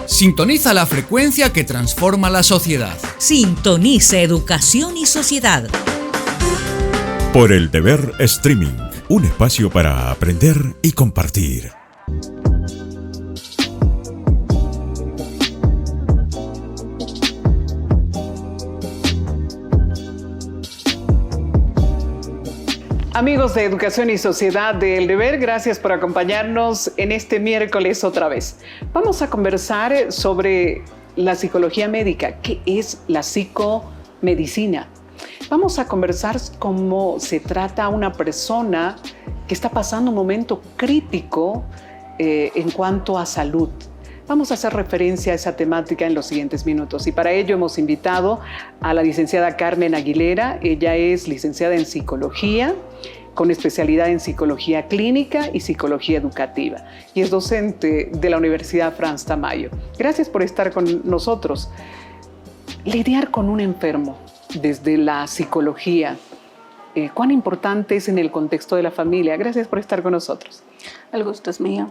Sintoniza la frecuencia que transforma la sociedad. Sintoniza Educación y Sociedad. Por el Deber Streaming, un espacio para aprender y compartir. Amigos de Educación y Sociedad de El Deber, gracias por acompañarnos en este miércoles otra vez. Vamos a conversar sobre la psicología médica. ¿Qué es la psicomedicina? Vamos a conversar cómo se trata a una persona que está pasando un momento crítico en cuanto a salud. Vamos a hacer referencia a esa temática en los siguientes minutos y para ello hemos invitado a la licenciada Carmen Aguilera. Ella es licenciada en psicología con especialidad en psicología clínica y psicología educativa y es docente de la Universidad Frans Tamayo. Gracias por estar con nosotros. Lidiar con un enfermo desde la psicología, ¿cuán importante es en el contexto de la familia? Gracias por estar con nosotros. El gusto es mío.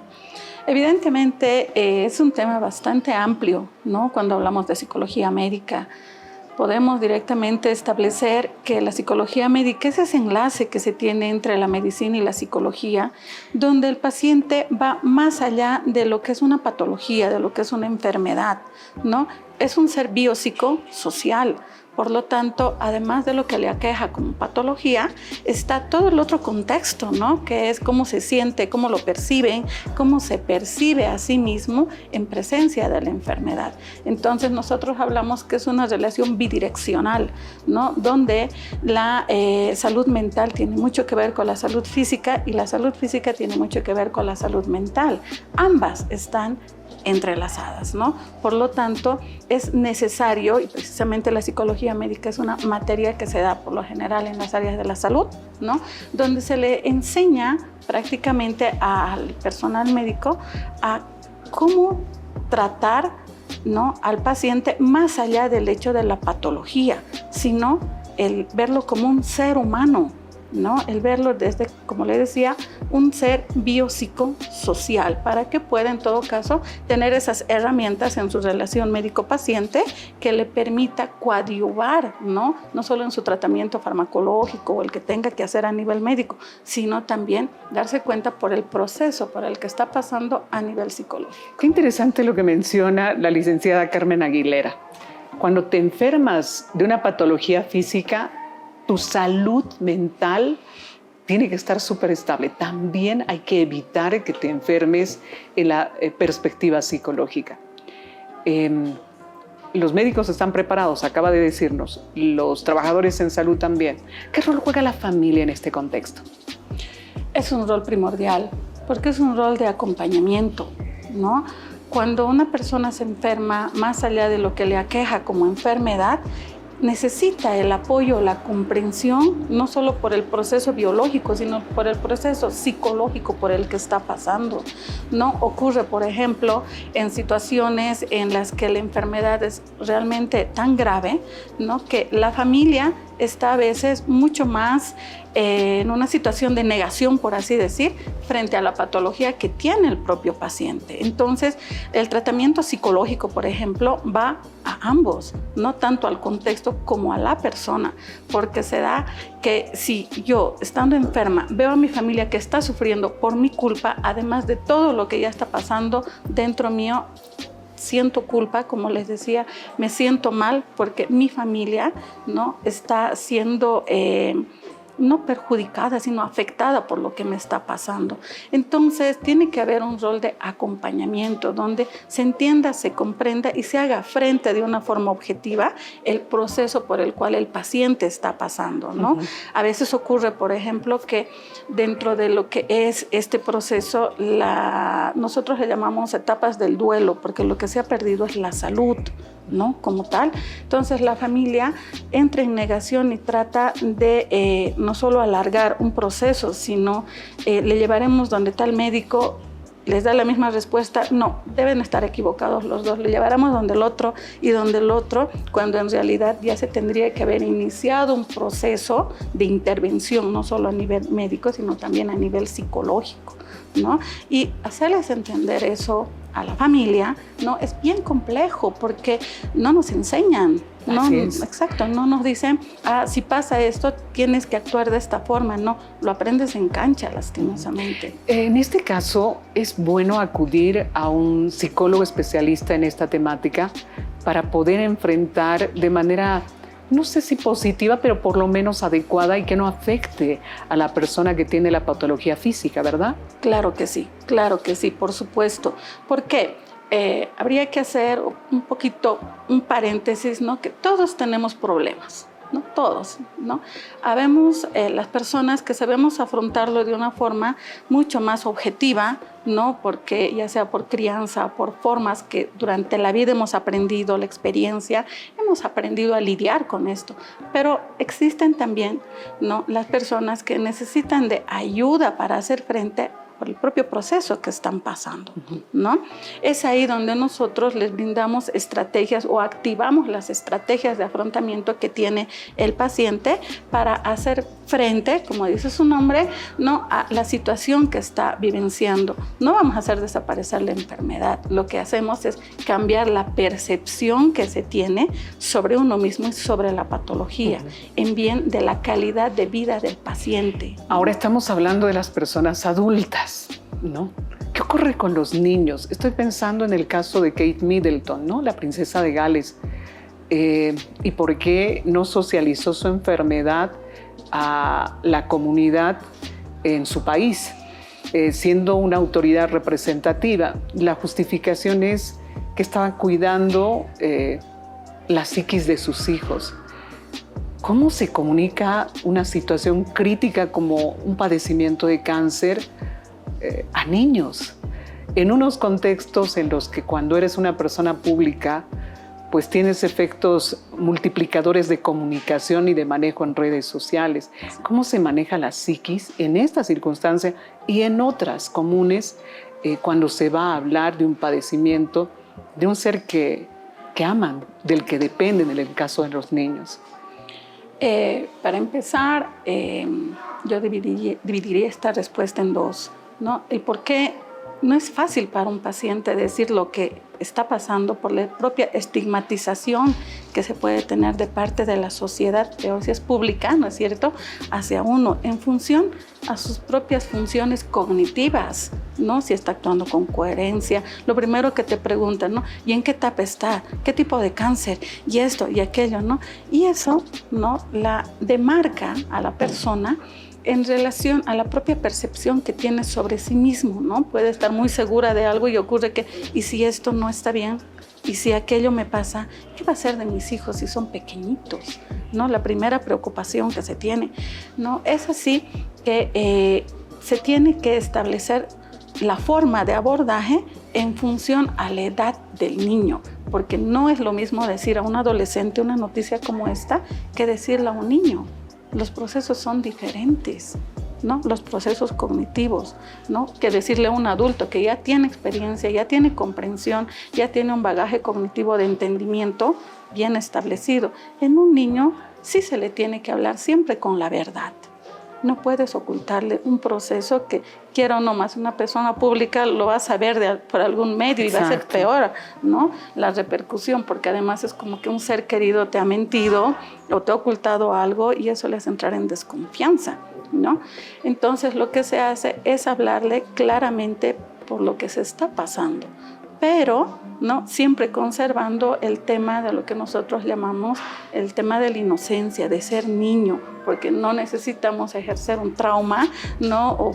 Evidentemente es un tema bastante amplio, ¿no? Cuando hablamos de psicología médica, podemos directamente establecer que la psicología médica es ese enlace que se tiene entre la medicina y la psicología, donde el paciente va más allá de lo que es una patología, de lo que es una enfermedad, ¿no? Es un ser biopsicosocial. Por lo tanto, además de lo que le aqueja como patología, está todo el otro contexto, ¿no? Que es cómo se siente, cómo lo perciben, cómo se percibe a sí mismo en presencia de la enfermedad. Entonces, nosotros hablamos que es una relación bidireccional, ¿no? Donde la salud mental tiene mucho que ver con la salud física y la salud física tiene mucho que ver con la salud mental. Ambas están entrelazadas, ¿no? Por lo tanto, es necesario, y precisamente la psicología médica es una materia que se da por lo general en las áreas de la salud, ¿no? Donde se le enseña prácticamente al personal médico a cómo tratar, ¿no?, al paciente más allá del hecho de la patología, sino el verlo como un ser humano, ¿no? El verlo desde, como le decía, un ser biopsicosocial para que pueda en todo caso tener esas herramientas en su relación médico-paciente que le permita coadyuvar, ¿no? No solo en su tratamiento farmacológico o el que tenga que hacer a nivel médico, sino también darse cuenta por el proceso por el que está pasando a nivel psicológico. Qué interesante lo que menciona la licenciada Carmen Aguilera. Cuando te enfermas de una patología física, tu salud mental tiene que estar súper estable. También hay que evitar que te enfermes en la perspectiva psicológica. Los médicos están preparados, acaba de decirnos, los trabajadores en salud también. ¿Qué rol juega la familia en este contexto? Es un rol primordial, porque es un rol de acompañamiento, ¿no? Cuando una persona se enferma, más allá de lo que le aqueja como enfermedad, necesita el apoyo, la comprensión, no solo por el proceso biológico, sino por el proceso psicológico por el que está pasando. No ocurre, por ejemplo, en situaciones en las que la enfermedad es realmente tan grave, ¿no?, que la familia está a veces mucho más en una situación de negación, por así decir, frente a la patología que tiene el propio paciente. Entonces, el tratamiento psicológico, por ejemplo, va a ambos, no tanto al contexto como a la persona, porque se da que si yo, estando enferma, veo a mi familia que está sufriendo por mi culpa, además de todo lo que ya está pasando dentro mío, siento culpa, como les decía, me siento mal porque mi familia, ¿no?, está siendo no perjudicada, sino afectada por lo que me está pasando. Entonces, tiene que haber un rol de acompañamiento donde se entienda, se comprenda y se haga frente de una forma objetiva el proceso por el cual el paciente está pasando, ¿no? A veces ocurre, por ejemplo, que dentro de lo que es este proceso, nosotros le llamamos etapas del duelo, porque lo que se ha perdido es la salud, ¿no?, como tal. Entonces la familia entra en negación y trata de no solo alargar un proceso, sino le llevaremos donde tal médico, les da la misma respuesta, no, deben estar equivocados los dos, le llevaremos donde el otro y donde el otro, cuando en realidad ya se tendría que haber iniciado un proceso de intervención, no solo a nivel médico, sino también a nivel psicológico, ¿no? Y hacerles entender eso a la familia, ¿no? Es bien complejo porque no nos enseñan, ¿no? Así es. Exacto, no nos dicen, si pasa esto, tienes que actuar de esta forma, no, lo aprendes en cancha, lastimosamente. En este caso, es bueno acudir a un psicólogo especialista en esta temática para poder enfrentar de manera, no sé si positiva, pero por lo menos adecuada y que no afecte a la persona que tiene la patología física, ¿verdad? Claro que sí, por supuesto. ¿Por qué? Habría que hacer un poquito un paréntesis, ¿no? Que todos tenemos problemas, ¿no? Todos, ¿no? Habemos las personas que sabemos afrontarlo de una forma mucho más objetiva, ¿no? Porque ya sea por crianza, por formas que durante la vida hemos aprendido, la experiencia, hemos aprendido a lidiar con esto. Pero existen también, ¿no? Las personas que necesitan de ayuda para hacer frente por el propio proceso que están pasando, ¿no? Es ahí donde nosotros les brindamos estrategias o activamos las estrategias de afrontamiento que tiene el paciente para hacer frente, como dice su nombre, ¿no? A la situación que está vivenciando. No vamos a hacer desaparecer la enfermedad, lo que hacemos es cambiar la percepción que se tiene sobre uno mismo y sobre la patología, en bien de la calidad de vida del paciente. Ahora estamos hablando de las personas adultas, ¿no? ¿Qué ocurre con los niños? Estoy pensando en el caso de Kate Middleton, ¿no? La princesa de Gales. ¿Y por qué no socializó su enfermedad a la comunidad en su país, siendo una autoridad representativa? La justificación es que estaba cuidando la psiquis de sus hijos. ¿Cómo se comunica una situación crítica como un padecimiento de cáncer a niños? En unos contextos en los que cuando eres una persona pública, pues tienes efectos multiplicadores de comunicación y de manejo en redes sociales. ¿Cómo se maneja la psiquis en esta circunstancia y en otras comunes cuando se va a hablar de un padecimiento de un ser que aman, del que dependen en el caso de los niños? Para empezar, yo dividiría esta respuesta en dos, ¿no? El por qué no es fácil para un paciente decir lo que está pasando por la propia estigmatización que se puede tener de parte de la sociedad, peor si es pública, ¿no es cierto?, hacia uno en función a sus propias funciones cognitivas, ¿no? Si está actuando con coherencia. Lo primero que te preguntan, ¿no? ¿Y en qué etapa está? ¿Qué tipo de cáncer? Y esto y aquello, ¿no? Y eso, ¿no?, la demarca a la persona en relación a la propia percepción que tiene sobre sí mismo, ¿no? Puede estar muy segura de algo y ocurre que, ¿y si esto no está bien? ¿Y si aquello me pasa? ¿Qué va a ser de mis hijos si son pequeñitos? ¿No? La primera preocupación que se tiene, ¿no? Es así que se tiene que establecer la forma de abordaje en función a la edad del niño, porque no es lo mismo decir a un adolescente una noticia como esta que decirla a un niño. Los procesos son diferentes, ¿no? Los procesos cognitivos, ¿no? Que decirle a un adulto que ya tiene experiencia, ya tiene comprensión, ya tiene un bagaje cognitivo de entendimiento bien establecido. En un niño sí se le tiene que hablar siempre con la verdad. No puedes ocultarle un proceso que, quiera o no más, una persona pública lo va a saber por algún medio. Exacto. Y va a ser peor, ¿no?, la repercusión, porque además es como que un ser querido te ha mentido o te ha ocultado algo y eso le hace entrar en desconfianza, ¿no? Entonces lo que se hace es hablarle claramente por lo que se está pasando, pero ¿no?, siempre conservando el tema de lo que nosotros llamamos el tema de la inocencia, de ser niño, porque no necesitamos ejercer un trauma, ¿no?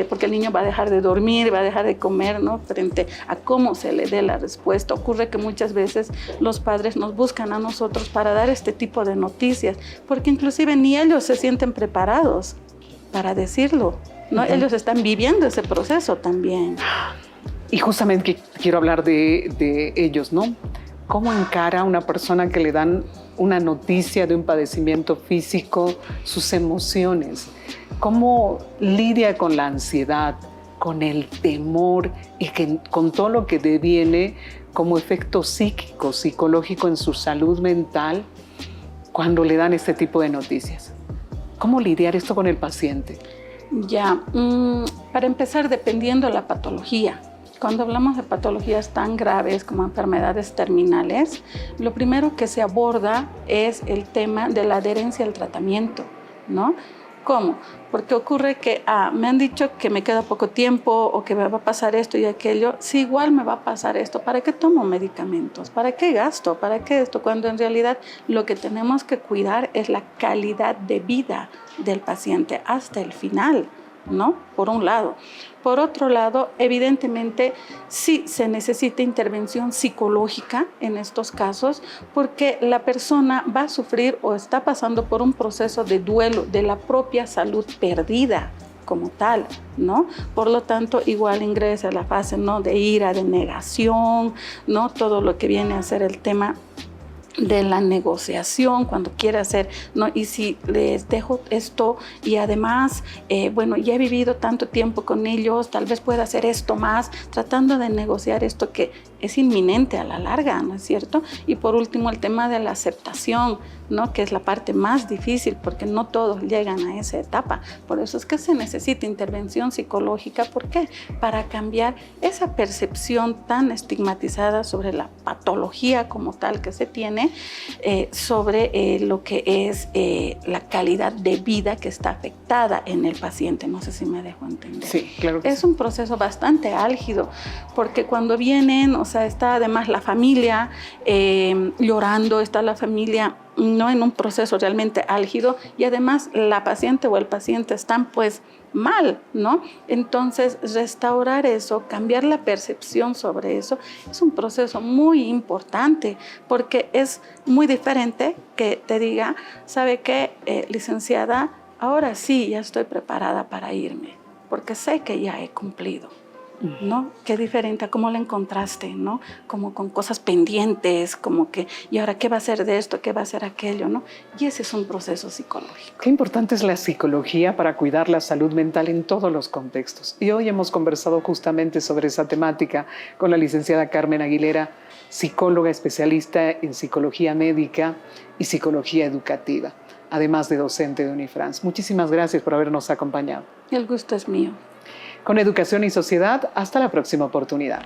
Porque el niño va a dejar de dormir, va a dejar de comer, ¿no?, frente a cómo se le dé la respuesta. Ocurre que muchas veces los padres nos buscan a nosotros para dar este tipo de noticias, porque inclusive ni ellos se sienten preparados para decirlo, ¿no? Ellos están viviendo ese proceso también. Y justamente quiero hablar de ellos, ¿no? ¿Cómo encara una persona que le dan una noticia de un padecimiento físico sus emociones? ¿Cómo lidia con la ansiedad, con el temor y con todo lo que deviene como efecto psíquico, psicológico en su salud mental cuando le dan este tipo de noticias? ¿Cómo lidiar esto con el paciente? Ya, Para empezar, dependiendo de la patología. Cuando hablamos de patologías tan graves como enfermedades terminales, lo primero que se aborda es el tema de la adherencia al tratamiento, ¿no? ¿Cómo? Porque ocurre que me han dicho que me queda poco tiempo o que me va a pasar esto y aquello. Si igual me va a pasar esto, ¿para qué tomo medicamentos? ¿Para qué gasto? ¿Para qué esto? Cuando en realidad lo que tenemos que cuidar es la calidad de vida del paciente hasta el final, ¿no? Por un lado. Por otro lado, evidentemente sí se necesita intervención psicológica en estos casos porque la persona va a sufrir o está pasando por un proceso de duelo de la propia salud perdida como tal, ¿no? Por lo tanto, igual ingresa a la fase, ¿no?, de ira, de negación, ¿no? Todo lo que viene a ser el tema de la negociación, cuando quiere hacer, ¿no? Y si les dejo esto y además, bueno, ya he vivido tanto tiempo con ellos, tal vez pueda hacer esto más, tratando de negociar esto que es inminente a la larga, ¿no es cierto? Y por último, el tema de la aceptación, ¿no?, que es la parte más difícil porque no todos llegan a esa etapa. Por eso es que se necesita intervención psicológica. ¿Por qué? Para cambiar esa percepción tan estigmatizada sobre la patología como tal que se tiene, sobre lo que es la calidad de vida que está afectada en el paciente. No sé si me dejo entender. Sí, claro que es un proceso bastante álgido porque cuando vienen, o sea, está además la familia llorando, está la familia no en un proceso realmente álgido y además la paciente o el paciente están pues mal, ¿no? Entonces restaurar eso, cambiar la percepción sobre eso es un proceso muy importante porque es muy diferente que te diga, ¿sabe qué, licenciada? Ahora sí ya estoy preparada para irme porque sé que ya he cumplido, ¿no? Qué diferente a cómo la encontraste, ¿no? Como con cosas pendientes, como que, ¿y ahora qué va a ser de esto? ¿Qué va a ser aquello? ¿No? Y ese es un proceso psicológico. Qué importante es la psicología para cuidar la salud mental en todos los contextos. Y hoy hemos conversado justamente sobre esa temática con la licenciada Carmen Aguilera, psicóloga especialista en psicología médica y psicología educativa, además de docente de Unifrance. Muchísimas gracias por habernos acompañado. El gusto es mío. Con Educación y Sociedad, hasta la próxima oportunidad.